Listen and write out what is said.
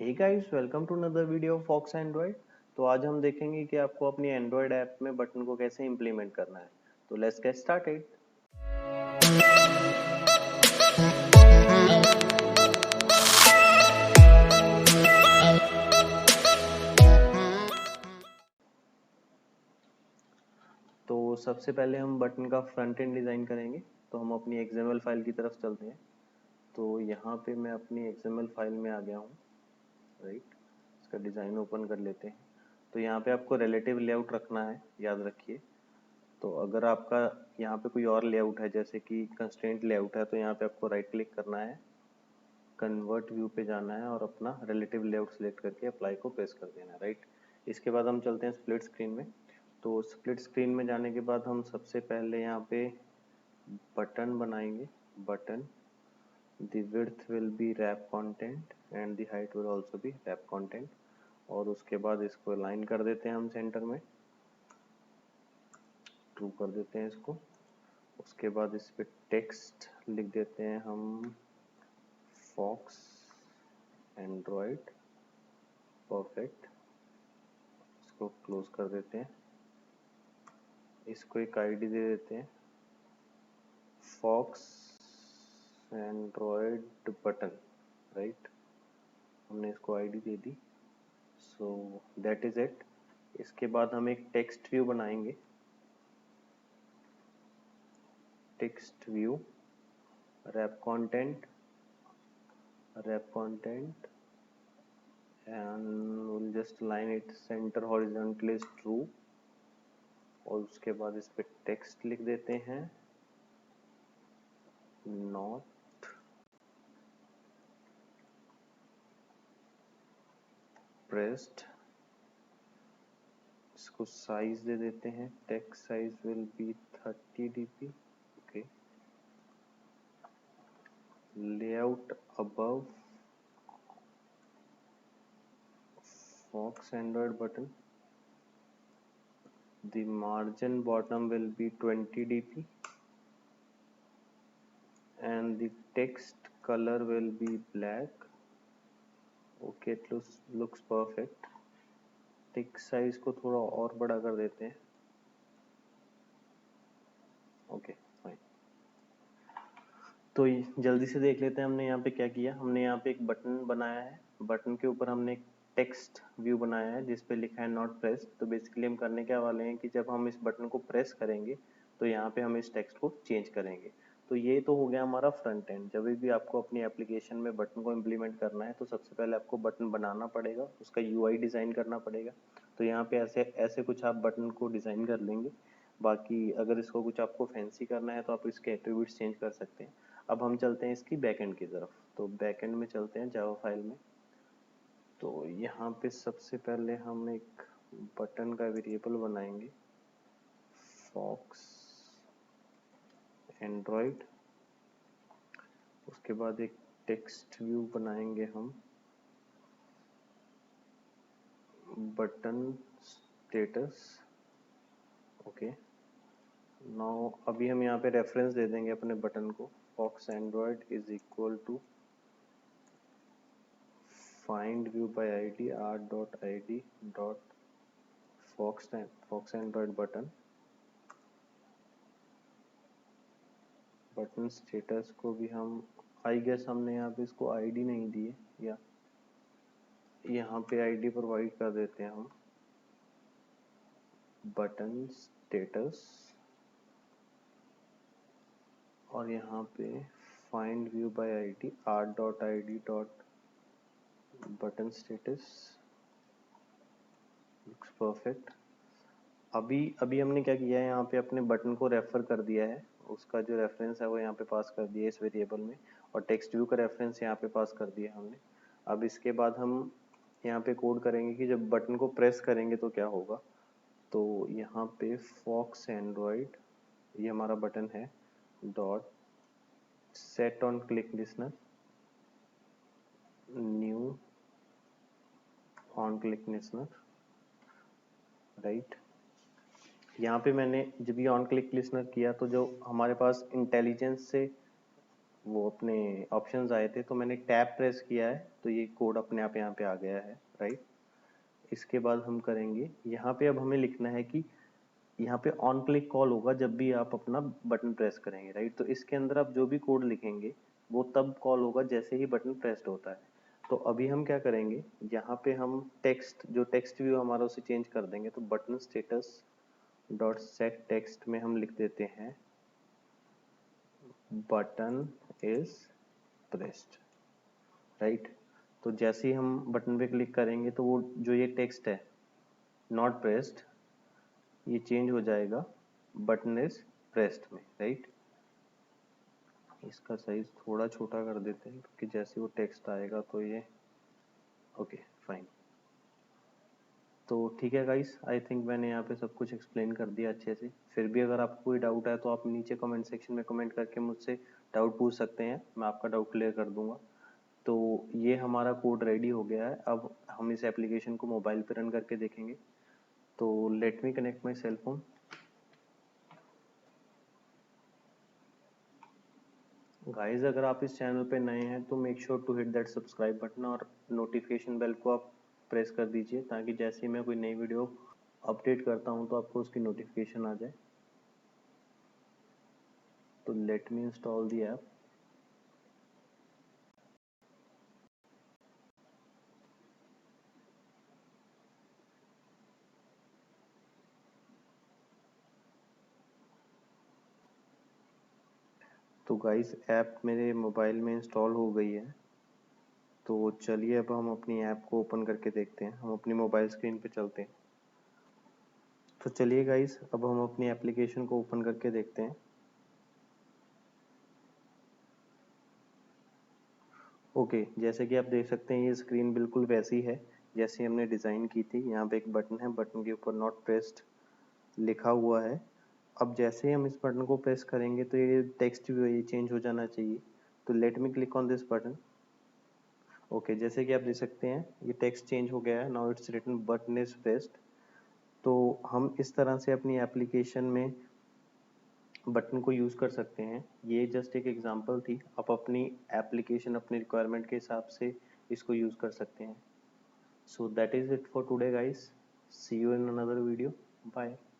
Hey guys, welcome to another video of Fox Android. तो आज हम देखेंगे कि आपको अपनी एंड्रॉइड ऐप में बटन को कैसे इंप्लीमेंट करना है। तो लेट्स गेट स्टार्टेड। तो सबसे पहले हम बटन का फ्रंट एंड डिज़ाइन करेंगे। तो हम अपनी XML फाइल की तरफ चलते हैं। तो यहाँ पे मैं अपनी XML फाइल में आ गया हूँ। राइट, इसका डिज़ाइन ओपन कर लेते हैं। तो यहाँ पे आपको रिलेटिव लेआउट रखना है, याद रखिए। तो अगर आपका यहाँ पे कोई और लेआउट है, जैसे कि कंस्ट्रेंट लेआउट है, तो यहाँ पे आपको राइट क्लिक करना है, कन्वर्ट व्यू पे जाना है और अपना रिलेटिव लेआउट सेलेक्ट करके अप्लाई को प्रेस कर देना है। राइट, इसके बाद हम चलते हैं स्प्लिट स्क्रीन में। तो स्प्लिट स्क्रीन में जाने के बाद हम सबसे पहले यहाँ पे बटन बनाएंगे। Button, the width will be wrap content and the height will also be wrap content. और उसके बाद इसको अलाइन कर देते हैं हम सेंटर में, ट्रू कर देते हैं इसको। उसके बाद इस पे टेक्स्ट लिख देते हैं हम, फॉक्स एंड्रॉइड परफेक्ट। इसको क्लोज कर देते हैं। इसको एक आईडी दे देते हैं, फॉक्स एंड्रॉइड बटन। राइट, हमने इसको ID they the. So that is it. इसके बाद हम एक टेक्स्ट व्यू बनाएंगे। Text view, wrap content and we'll just line it center horizontal is true। और उसके बाद इस पे टेक्स्ट लिख देते हैं, नॉट प्रेस्ड। इसको साइज दे देते हैं, text size will be 30 dp। Okay, layout above fox android button, the margin bottom will be 20 dp and the text color will be black। okay, it looks perfect। Text size को थोड़ा और बड़ा कर देते हैं। Okay fine. तो जल्दी से देख लेते हैं हमने यहाँ पे क्या किया। हमने यहाँ पे एक बटन बनाया है, बटन के ऊपर हमने एक टेक्स्ट व्यू बनाया है जिस पे लिखा है नॉट प्रेस। तो बेसिकली हम करने क्या वाले हैं कि जब हम इस बटन को प्रेस करेंगे तो यहाँ पे हम इस टेक्स्ट को चेंज करेंगे। तो ये तो हो गया हमारा फ्रंट एंड। जब भी आपको अपनी एप्लीकेशन में बटन को इम्प्लीमेंट करना है तो सबसे पहले आपको बटन बनाना पड़ेगा, उसका UI डिज़ाइन करना पड़ेगा। तो यहाँ पे ऐसे ऐसे कुछ आप बटन को डिज़ाइन कर लेंगे। बाकी अगर इसको कुछ आपको फैंसी करना है तो आप इसके एट्रीब्यूट्स चेंज कर सकते हैं। अब हम चलते हैं इसकी बैकएंड की तरफ। तो बैकएंड में चलते हैं जावा फाइल में। तो यहाँ पे सबसे पहले हम एक बटन का वेरिएबल बनाएंगे, फॉक्स एंड्रॉइड। उसके बाद एक टेक्स्ट व्यू बनाएंगे हम, बटन स्टेटस। ओके, नाउ अभी हम यहाँ पे रेफरेंस दे देंगे अपने बटन को, fox android is equal to find view by id r.id dot fox android button। Button status को भी हम, आई गेस हमने यहाँ पे इसको आईडी नहीं दी है, या यहाँ पे आईडी प्रोवाइड कर देते हैं हम, बटन स्टेटस। और यहाँ पे find view bye ID r.id dot button status, looks perfect. अभी अभी हमने क्या किया है, यहाँ पे अपने बटन को रेफर कर दिया है, उसका जो रेफरेंस है वो यहाँ पे पास कर दिया है इस वेरिएबल में, और टेक्स्ट व्यू का रेफरेंस यहाँ पे पास कर दिया हमने। अब इसके बाद हम यहाँ पे कोड करेंगे कि जब बटन को प्रेस करेंगे तो क्या होगा। तो यहाँ पे फॉक्स एंड्रॉइड, ये हमारा बटन है, dot set on click listener, new on click listener. Right, यहाँ पे मैंने जब ये ऑन क्लिक लिसनर किया तो जो हमारे पास इंटेलिजेंस से वो अपने ऑप्शंस आए थे, तो मैंने टैब प्रेस किया है तो ये कोड अपने आप यहाँ पे आ गया है, राइट। इसके बाद हम करेंगे यहाँ पे, अब हमें लिखना है कि यहाँ पे ऑन क्लिक कॉल होगा जब भी आप अपना बटन प्रेस करेंगे, राइट। तो इसके अंदर आप जो भी कोड लिखेंगे वो तब कॉल होगा जैसे ही बटन प्रेस्ड होता है। तो अभी हम क्या करेंगे, यहाँ पे हम टेक्स्ट, जो टेक्स्ट व्यू हमारा उसे चेंज कर देंगे। तो button status dot set text में हम लिख देते हैं बटन इज प्रेस्ड, राइट। तो जैसे ही हम बटन पे क्लिक करेंगे तो वो जो ये टेक्स्ट है नॉट प्रेस्ड, ये चेंज हो जाएगा बटन इज प्रेस्ड में, राइट। इसका साइज थोड़ा छोटा कर देते हैं क्योंकि जैसे वो टेक्स्ट आएगा तो ये ओके फाइन। तो ठीक है गाइस, आई थिंक मैंने यहाँ पे सब कुछ एक्सप्लेन कर दिया अच्छे से। फिर भी अगर आपको कोई डाउट है तो आप नीचे कमेंट सेक्शन में कमेंट करके मुझसे डाउट पूछ सकते हैं, मैं आपका डाउट क्लियर कर दूंगा। तो ये हमारा कोड रेडी हो गया है। अब हम इस एप्लीकेशन को मोबाइल पे रन करके देखेंगे। तो let me connect my cell phone. Guys, अगर आप इस चैनल पे नए हैं तो make sure to hit that subscribe button और नोटिफिकेशन बेल को आप प्रेस कर दीजिए, ताकि जैसे ही मैं कोई नई वीडियो अपडेट करता हूं तो आपको उसकी नोटिफिकेशन आ जाए। तो लेट मी इंस्टॉल दी ऐप। तो गाइस, ऐप मेरे मोबाइल में इंस्टॉल हो गई है। तो चलिए अब हम अपनी ऐप को ओपन करके देखते हैं। हम अपनी मोबाइल स्क्रीन पे चलते हैं। तो चलिए गाइस, अब हम अपनी एप्लीकेशन को ओपन करके देखते हैं। ओके, जैसे कि आप देख सकते हैं ये स्क्रीन बिल्कुल वैसी है जैसी हमने डिज़ाइन की थी। यहाँ पे एक बटन है, बटन के ऊपर नॉट प्रेस्ड लिखा हुआ है। अब जैसे ही हम इस बटन को प्रेस करेंगे तो ये टेक्स्ट भी ये चेंज हो जाना चाहिए। तो let me click on this button. Okay, जैसे कि आप देख सकते हैं ये टेक्स्ट चेंज हो गया है। Now it's written button is pressed. तो हम इस तरह से अपनी एप्लीकेशन में बटन को यूज़ कर सकते हैं। ये जस्ट एक एग्जांपल थी, आप अपनी एप्लीकेशन अपनी रिक्वायरमेंट के हिसाब से इसको यूज़ कर सकते हैं। So that is it for today guys. See you in another video. Bye.